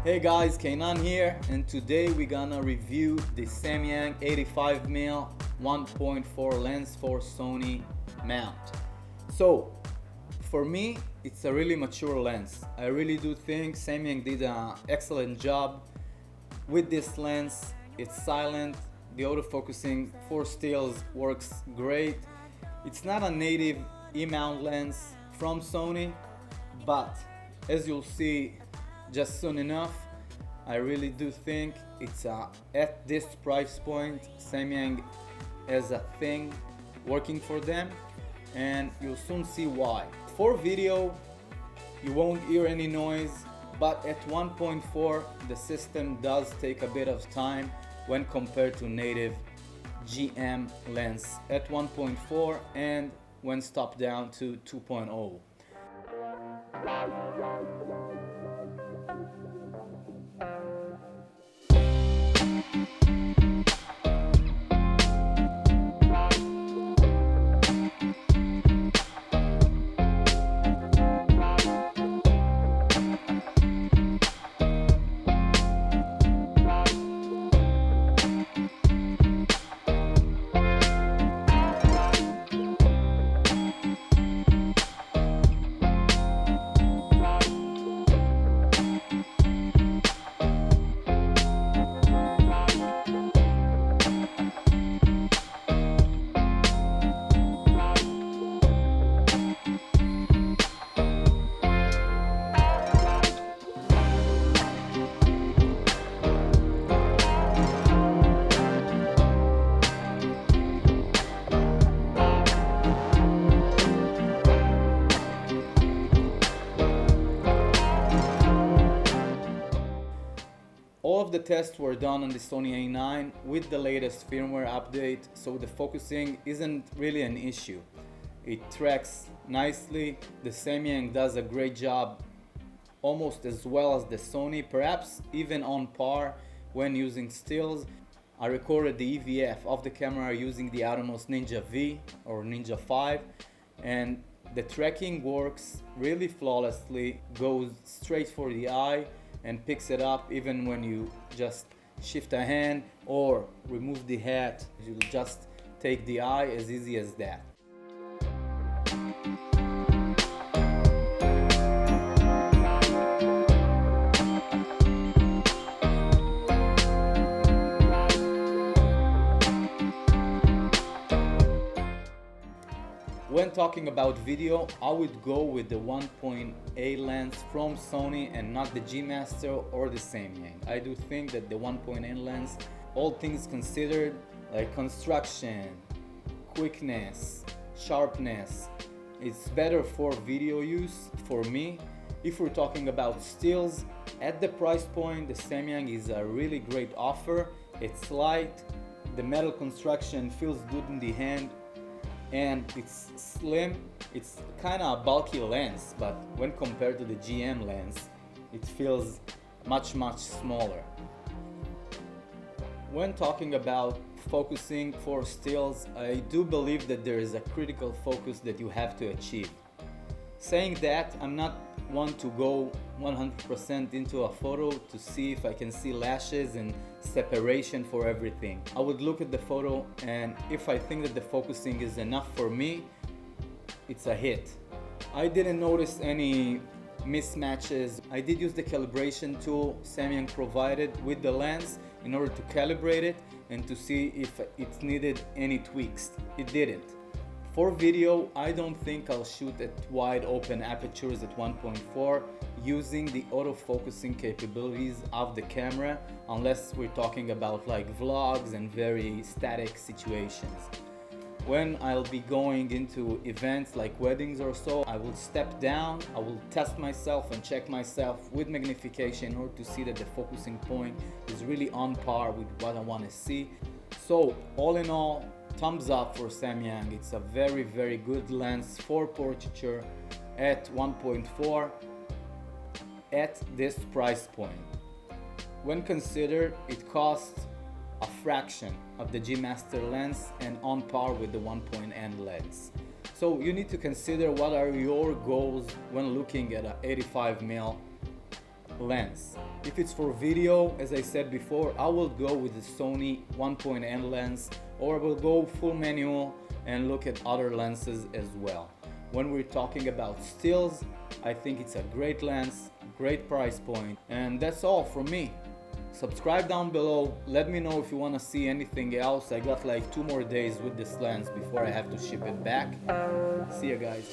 Hey guys, Kainan here, and today we're gonna review the Samyang 85mm 1.4 lens for Sony mount. So, for me, it's a really mature lens. I really do think Samyang did an excellent job with this lens. It's silent, the autofocusing for stills works great. It's not a native E-mount lens from Sony, but as you'll see just soon enough, I really do think it's at this price point, Samyang has a thing working for them, and you'll soon see why. For video, you won't hear any noise, but at 1.4 the system does take a bit of time when compared to native GM lens at 1.4 and when stopped down to 2.0. All of the tests were done on the Sony A9 with the latest firmware update, so the focusing isn't really an issue. It tracks nicely, the Samyang does a great job, almost as well as the Sony, perhaps even on par when using stills. I recorded the EVF of the camera using the Atomos Ninja V or Ninja 5, and the tracking works really flawlessly, goes straight for the eye and picks it up even when you just shift a hand or remove the hat. You'll just take the eye as easy as that. When talking about video, I would go with the 1.8 lens from Sony and not the G Master or the Samyang. I do think that the 1.8 lens, all things considered, like construction, quickness, sharpness, it's better for video use for me. If we're talking about stills, at the price point, the Samyang is a really great offer. It's light, the metal construction feels good in the hand, and it's slim. It's kind of a bulky lens, but when compared to the GM lens, it feels much smaller. When talking about focusing for stills, I do believe that there is a critical focus that you have to achieve. Saying that, I'm not one to go 100% into a photo to see if I can see lashes and separation for everything. I would look at the photo, and if I think that the focusing is enough for me, it's a hit. I didn't notice any mismatches. I did use the calibration tool Samyang provided with the lens in order to calibrate it and to see if it needed any tweaks. It didn't. For video, I don't think I'll shoot at wide open apertures at 1.4 using the autofocusing capabilities of the camera, unless we're talking about like vlogs and very static situations. When I'll be going into events like weddings or so, I will step down, I will test myself and check myself with magnification in order to see that the focusing point is really on par with what I want to see. So all in all, thumbs up for Samyang. It's a very good lens for portraiture at 1.4 at this price point. When considered, it costs a fraction of the G Master lens and on par with the 1.8 lens. So you need to consider what are your goals when looking at an 85mm lens. If it's for video, as I said before, I will go with the Sony 1.N lens, or I will go full manual and look at other lenses as well. When we're talking about stills, I think it's a great lens, great price point, and that's all from me. Subscribe down below, let me know if you want to see anything else. I got like 2 more days with this lens before I have to ship it back. See ya guys.